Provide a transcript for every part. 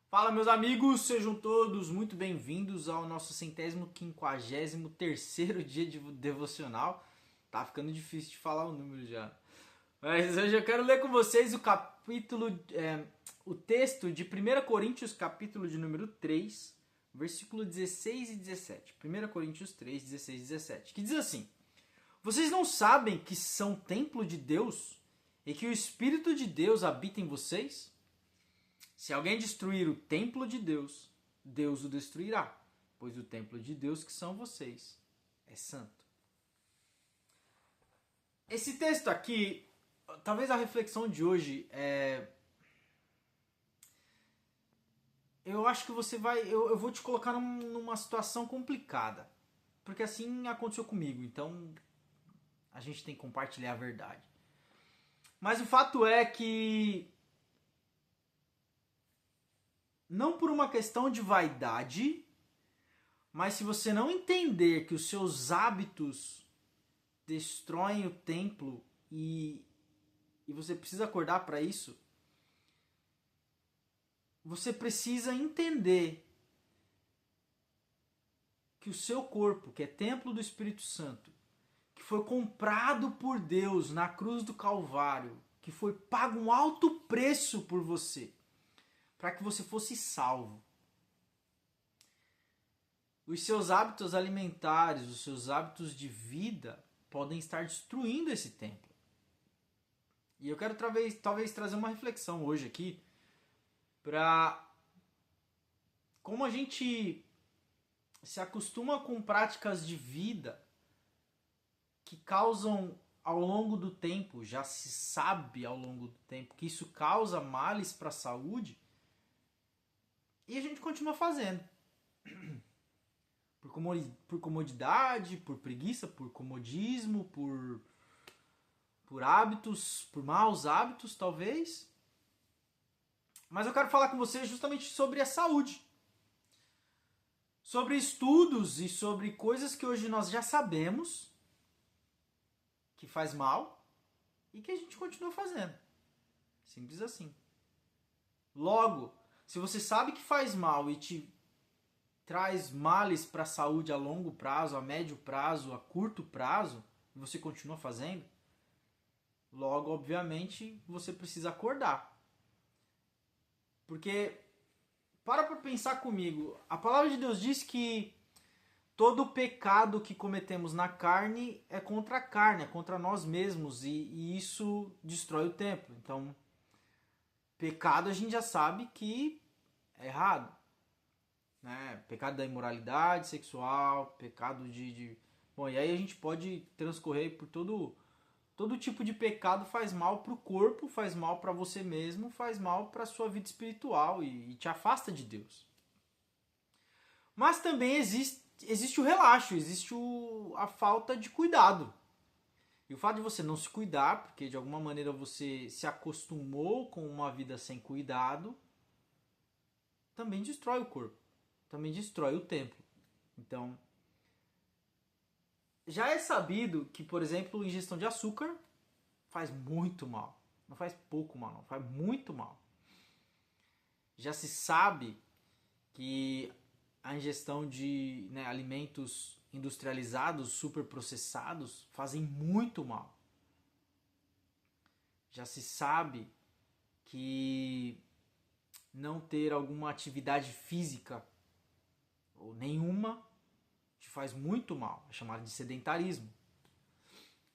Fala, meus amigos, sejam todos muito bem-vindos ao nosso 153º dia de devocional. Tá ficando difícil de falar o número já. Mas hoje eu quero ler com vocês o texto de 1 Coríntios, capítulo de número 3, versículo 16 e 17. 1 Coríntios 3, 16 e 17, que diz assim: Vocês não sabem que são templo de Deus e que o Espírito de Deus habita em vocês? Se alguém destruir o templo de Deus, Deus o destruirá, pois o templo de Deus, que são vocês, é santo. Esse texto aqui, talvez a reflexão de hoje é... Eu acho que você vai... Eu vou te colocar numa situação complicada, porque assim aconteceu comigo, então a gente tem que compartilhar a verdade. Mas o fato é que não por uma questão de vaidade, mas se você não entender que os seus hábitos destroem o templo e você precisa acordar para isso, você precisa entender que o seu corpo, que é templo do Espírito Santo, que foi comprado por Deus na cruz do Calvário, que foi pago um alto preço por você, para que você fosse salvo. Os seus hábitos alimentares, os seus hábitos de vida podem estar destruindo esse templo. E eu quero talvez trazer uma reflexão hoje aqui para como a gente se acostuma com práticas de vida que causam ao longo do tempo, já se sabe ao longo do tempo que isso causa males para a saúde, e a gente continua fazendo. Por comodidade, por preguiça, por comodismo, por hábitos, por maus hábitos talvez. Mas eu quero falar com você justamente sobre a saúde. Sobre estudos e sobre coisas que hoje nós já sabemos que faz mal e que a gente continua fazendo. Simples assim. Logo, se você sabe que faz mal e te traz males para a saúde a longo prazo, a médio prazo, a curto prazo, e você continua fazendo, logo, obviamente, você precisa acordar. Porque, para pensar comigo, a palavra de Deus diz que todo pecado que cometemos na carne é contra a carne, é contra nós mesmos, e isso destrói o templo. Então, pecado a gente já sabe que é errado. Né? Pecado da imoralidade sexual, pecado Bom, e aí a gente pode transcorrer por todo tipo de pecado. Faz mal para o corpo, faz mal para você mesmo, faz mal para a sua vida espiritual e te afasta de Deus. Mas também existe o relaxo, existe a falta de cuidado. E o fato de você não se cuidar, porque de alguma maneira você se acostumou com uma vida sem cuidado, também destrói o corpo. Também destrói o templo. Então, já é sabido que, por exemplo, ingestão de açúcar faz muito mal. Não faz pouco mal, não. Faz muito mal. Já se sabe que a ingestão de alimentos industrializados, superprocessados, fazem muito mal. Já se sabe que não ter alguma atividade física ou nenhuma te faz muito mal, é chamado de sedentarismo.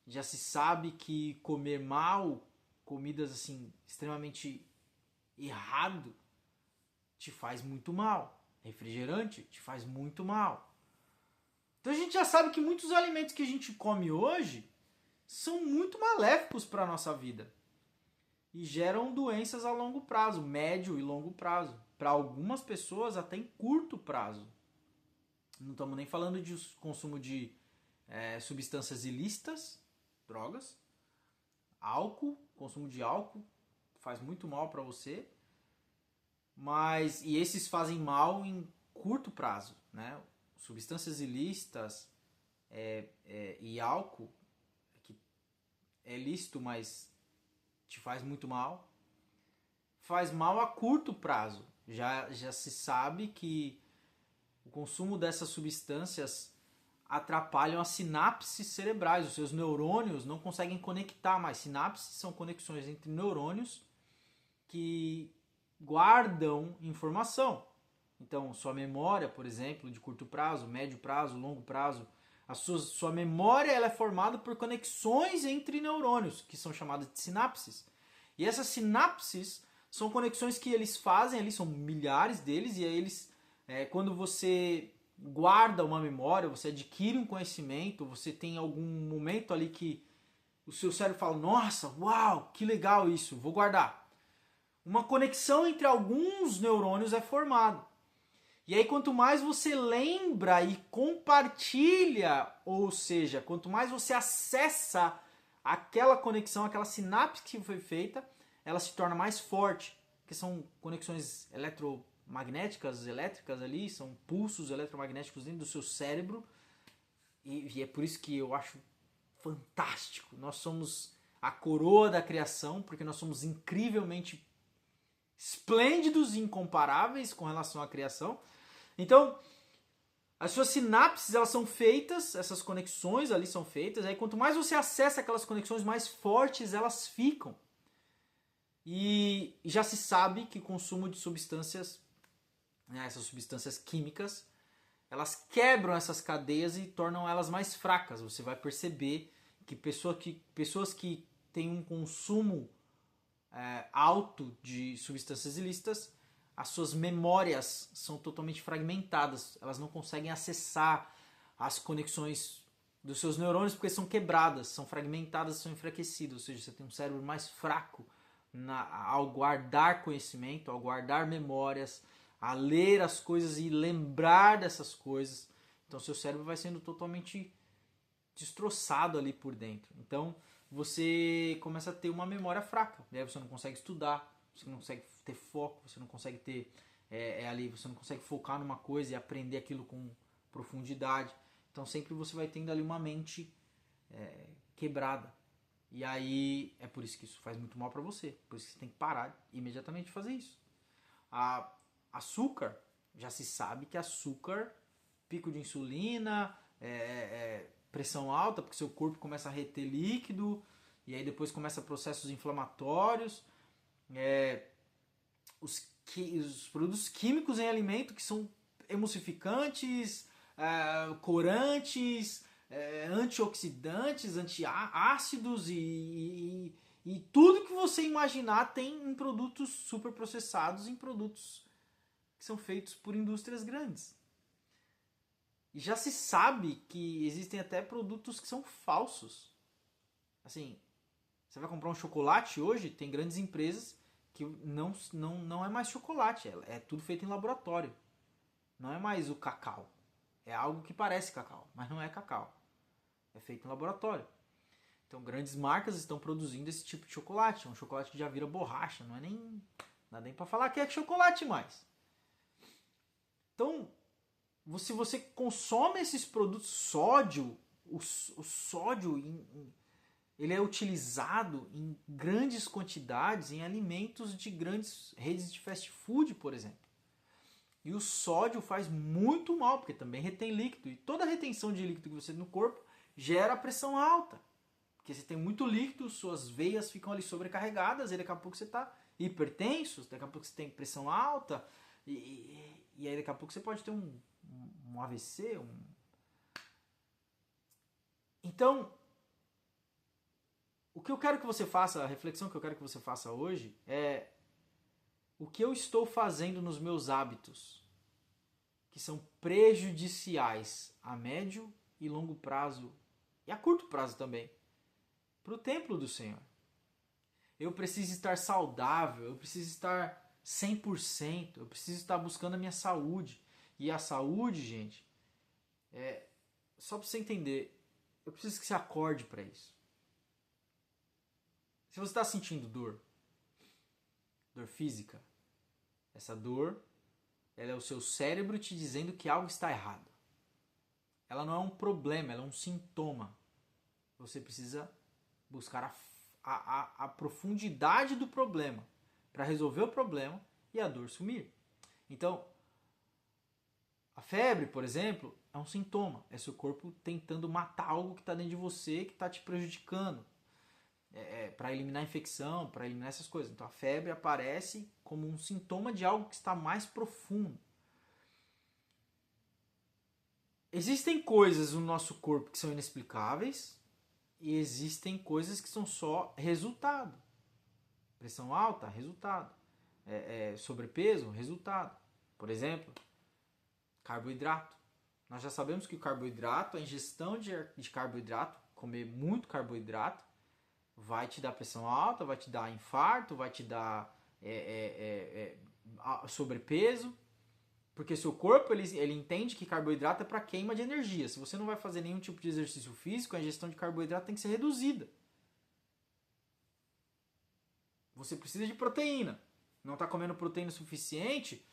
Já se sabe que comer mal, comidas assim extremamente errado, te faz muito mal. Refrigerante te faz muito mal. Então a gente já sabe que muitos alimentos que a gente come hoje são muito maléficos para a nossa vida e geram doenças a longo prazo, médio e longo prazo. Para algumas pessoas até em curto prazo. Não estamos nem falando de consumo de substâncias ilícitas, drogas, álcool, consumo de álcool faz muito mal para você, e esses fazem mal em curto prazo, né? Substâncias ilícitas e álcool, que é lícito, mas te faz muito mal, faz mal a curto prazo. Já se sabe que o consumo dessas substâncias atrapalham as sinapses cerebrais. Os seus neurônios não conseguem conectar mais. Sinapses são conexões entre neurônios que guardam informação. Então, sua memória, por exemplo, de curto prazo, médio prazo, longo prazo, sua memória ela é formada por conexões entre neurônios, que são chamadas de sinapses. E essas sinapses são conexões que eles fazem, ali são milhares deles, e aí eles, quando você guarda uma memória, você adquire um conhecimento, você tem algum momento ali que o seu cérebro fala, nossa, uau, que legal isso, vou guardar. Uma conexão entre alguns neurônios é formada. E aí quanto mais você lembra e compartilha, ou seja, quanto mais você acessa aquela conexão, aquela sinapse que foi feita, ela se torna mais forte, que são conexões eletromagnéticas, elétricas ali, são pulsos eletromagnéticos dentro do seu cérebro, e é por isso que eu acho fantástico. Nós somos a coroa da criação, porque nós somos incrivelmente esplêndidos e incomparáveis com relação à criação. Então, as suas sinapses, elas são feitas, essas conexões ali são feitas, aí quanto mais você acessa aquelas conexões, mais fortes elas ficam. E já se sabe que o consumo de substâncias, essas substâncias químicas, elas quebram essas cadeias e tornam elas mais fracas. Você vai perceber que pessoas que têm um consumo alto de substâncias ilícitas, as suas memórias são totalmente fragmentadas. Elas não conseguem acessar as conexões dos seus neurônios porque são quebradas, são fragmentadas, são enfraquecidas. Ou seja, você tem um cérebro mais fraco ao guardar conhecimento, ao guardar memórias, a ler as coisas e lembrar dessas coisas. Então seu cérebro vai sendo totalmente destroçado ali por dentro. Então você começa a ter uma memória fraca. Né? Você não consegue estudar, você não consegue ter foco, você não consegue ter ali, você não consegue focar numa coisa e aprender aquilo com profundidade. Então sempre você vai tendo ali uma mente quebrada. E aí é por isso que isso faz muito mal para você. Por isso que você tem que parar imediatamente de fazer isso. Açúcar, já se sabe que açúcar, pico de insulina, pressão alta, porque seu corpo começa a reter líquido, e aí depois começa processos inflamatórios, os produtos químicos em alimento que são emulsificantes, corantes, antioxidantes, antiácidos e tudo que você imaginar tem em produtos superprocessados, em produtos que são feitos por indústrias grandes. E já se sabe que existem até produtos que são falsos. Assim, você vai comprar um chocolate hoje, tem grandes empresas que não é mais chocolate, é tudo feito em laboratório. Não é mais o cacau. É algo que parece cacau, mas não é cacau. É feito em laboratório. Então grandes marcas estão produzindo esse tipo de chocolate. É um chocolate que já vira borracha, não dá nem para falar que é chocolate mais. Então, se você consome esses produtos, sódio, o sódio ele é utilizado em grandes quantidades em alimentos de grandes redes de fast food, por exemplo. E o sódio faz muito mal, porque também retém líquido. E toda a retenção de líquido que você tem no corpo gera pressão alta. Porque você tem muito líquido, suas veias ficam ali sobrecarregadas, e daqui a pouco você está hipertenso, daqui a pouco você tem pressão alta, e aí daqui a pouco você pode ter um AVC. Então, o que eu quero que você faça, a reflexão que eu quero que você faça hoje é o que eu estou fazendo nos meus hábitos que são prejudiciais a médio e longo prazo e a curto prazo também para o templo do Senhor. Eu preciso estar saudável, eu preciso estar 100%, eu preciso estar buscando a minha saúde. E a saúde, gente, só para você entender, eu preciso que você acorde para isso. Se você está sentindo dor física, essa dor ela é o seu cérebro te dizendo que algo está errado. Ela não é um problema, ela é um sintoma. Você precisa buscar a profundidade do problema para resolver o problema e a dor sumir. Então, a febre, por exemplo, é um sintoma. É seu corpo tentando matar algo que está dentro de você, que está te prejudicando. Para eliminar a infecção, para eliminar essas coisas. Então a febre aparece como um sintoma de algo que está mais profundo. Existem coisas no nosso corpo que são inexplicáveis e existem coisas que são só resultado. Pressão alta, resultado. Sobrepeso, resultado. Por exemplo, carboidrato. Nós já sabemos que o carboidrato, a ingestão de carboidrato, comer muito carboidrato, vai te dar pressão alta, vai te dar infarto, vai te dar sobrepeso, porque seu corpo ele entende que carboidrato é para queima de energia. Se você não vai fazer nenhum tipo de exercício físico, a ingestão de carboidrato tem que ser reduzida. Você precisa de proteína. Não está comendo proteína suficiente,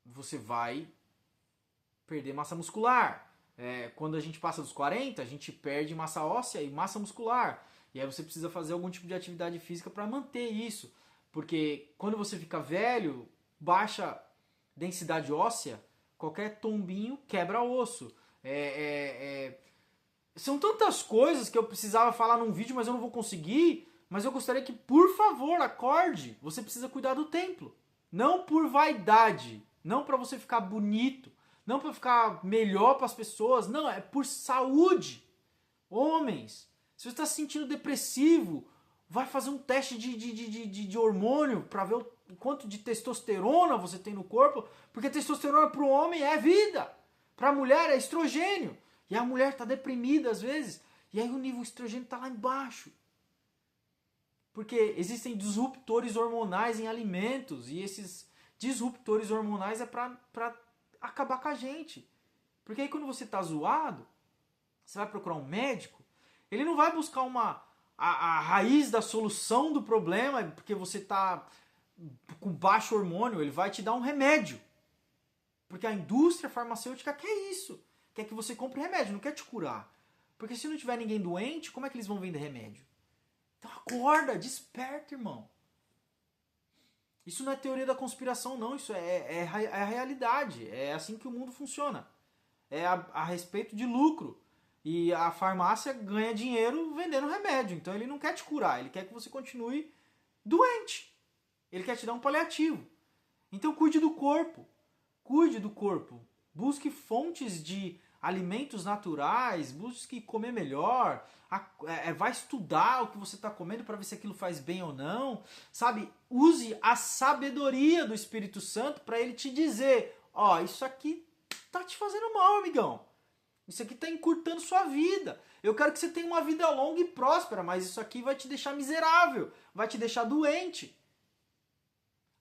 você vai perder massa muscular. Quando a gente passa dos 40, a gente perde massa óssea e massa muscular. E aí você precisa fazer algum tipo de atividade física para manter isso. Porque quando você fica velho, baixa densidade óssea, qualquer tombinho quebra osso. São tantas coisas que eu precisava falar num vídeo, mas eu não vou conseguir. Mas eu gostaria que, por favor, acorde. Você precisa cuidar do templo. Não por vaidade. Não para você ficar bonito. Não para ficar melhor para as pessoas. Não, é por saúde. Homens, se você está se sentindo depressivo, vai fazer um teste de hormônio para ver o quanto de testosterona você tem no corpo. Porque testosterona para o homem é vida. Para a mulher é estrogênio. E a mulher está deprimida às vezes. E aí o nível de estrogênio está lá embaixo. Porque existem disruptores hormonais em alimentos. E esses disruptores hormonais é para acabar com a gente. Porque aí quando você está zoado, você vai procurar um médico, ele não vai buscar a raiz da solução do problema, porque você está com baixo hormônio, ele vai te dar um remédio. Porque a indústria farmacêutica quer isso. Quer que você compre remédio, não quer te curar. Porque se não tiver ninguém doente, como é que eles vão vender remédio? Então acorda, desperta, irmão. Isso não é teoria da conspiração, não. Isso é a realidade. É assim que o mundo funciona. É a respeito de lucro. E a farmácia ganha dinheiro vendendo remédio. Então ele não quer te curar. Ele quer que você continue doente. Ele quer te dar um paliativo. Então cuide do corpo. Cuide do corpo. Busque fontes de alimentos naturais. Busque comer melhor. Vai estudar o que você está comendo para ver se aquilo faz bem ou não. Sabe? Use a sabedoria do Espírito Santo para ele te dizer: ó, isso aqui tá te fazendo mal, amigão. Isso aqui está encurtando sua vida. Eu quero que você tenha uma vida longa e próspera, mas isso aqui vai te deixar miserável, vai te deixar doente.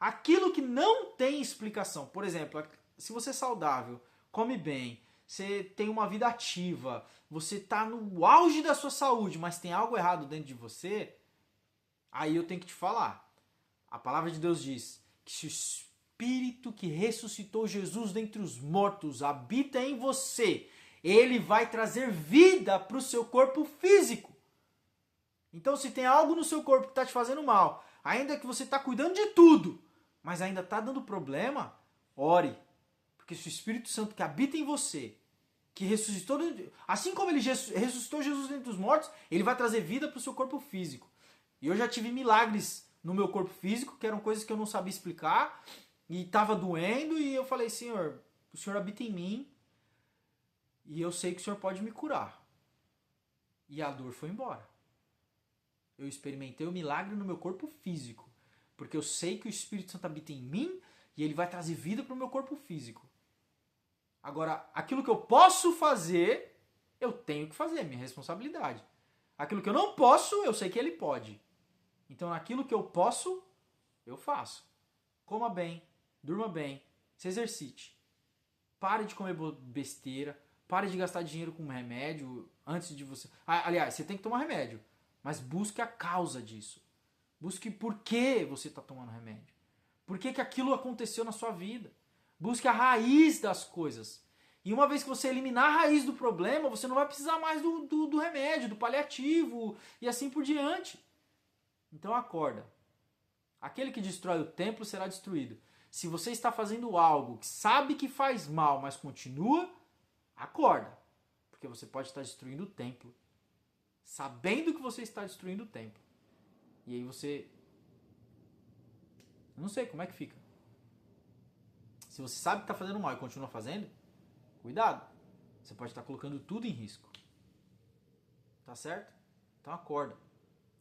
Aquilo que não tem explicação, por exemplo, se você é saudável, come bem, você tem uma vida ativa, você está no auge da sua saúde, mas tem algo errado dentro de você, aí eu tenho que te falar. A palavra de Deus diz que se o Espírito que ressuscitou Jesus dentre os mortos habita em você, ele vai trazer vida para o seu corpo físico. Então, se tem algo no seu corpo que está te fazendo mal, ainda que você está cuidando de tudo, mas ainda está dando problema, ore. Porque se o Espírito Santo que habita em você, que ressuscitou, assim como ele ressuscitou Jesus dentre os mortos, ele vai trazer vida para o seu corpo físico. E eu já tive milagres no meu corpo físico, que eram coisas que eu não sabia explicar, e estava doendo, e eu falei: Senhor, o Senhor habita em mim, e eu sei que o Senhor pode me curar. E a dor foi embora. Eu experimentei o milagre no meu corpo físico. Porque eu sei que o Espírito Santo habita em mim e ele vai trazer vida para o meu corpo físico. Agora, aquilo que eu posso fazer, eu tenho que fazer, é minha responsabilidade. Aquilo que eu não posso, eu sei que ele pode. Então, aquilo que eu posso, eu faço. Coma bem, durma bem, se exercite. Pare de comer besteira. Pare de gastar dinheiro com remédio antes de você... Aliás, você tem que tomar remédio. Mas busque a causa disso. Busque por que você está tomando remédio. Por que aquilo aconteceu na sua vida. Busque a raiz das coisas. E uma vez que você eliminar a raiz do problema, você não vai precisar mais do remédio, do paliativo e assim por diante. Então acorda. Aquele que destrói o templo será destruído. Se você está fazendo algo que sabe que faz mal, mas continua, acorda. Porque você pode estar destruindo o templo, sabendo que você está destruindo o templo. E aí você... não sei como é que fica. Se você sabe que está fazendo mal e continua fazendo, cuidado. Você pode estar colocando tudo em risco. Tá certo? Então acorda.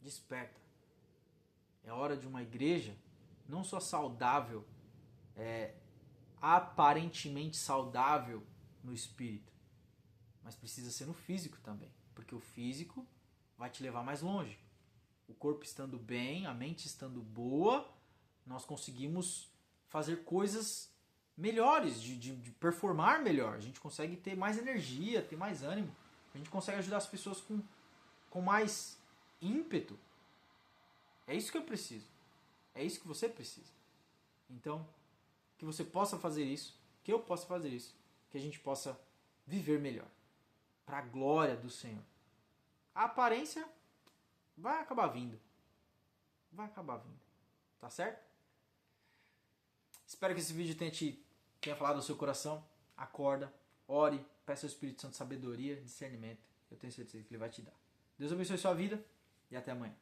Desperta. É hora de uma igreja não só saudável, aparentemente saudável no espírito, mas precisa ser no físico também. Porque o físico vai te levar mais longe. O corpo estando bem, a mente estando boa, nós conseguimos fazer coisas melhores, de performar melhor. A gente consegue ter mais energia, ter mais ânimo. A gente consegue ajudar as pessoas com mais ímpeto. É isso que eu preciso. É isso que você precisa. Então, que você possa fazer isso, que eu possa fazer isso, que a gente possa viver melhor. Para a glória do Senhor. A aparência vai acabar vindo. Vai acabar vindo. Tá certo? Espero que esse vídeo tenha falado ao seu coração. Acorda, ore, peça ao Espírito Santo sabedoria, discernimento. Eu tenho certeza que ele vai te dar. Deus abençoe sua vida e até amanhã.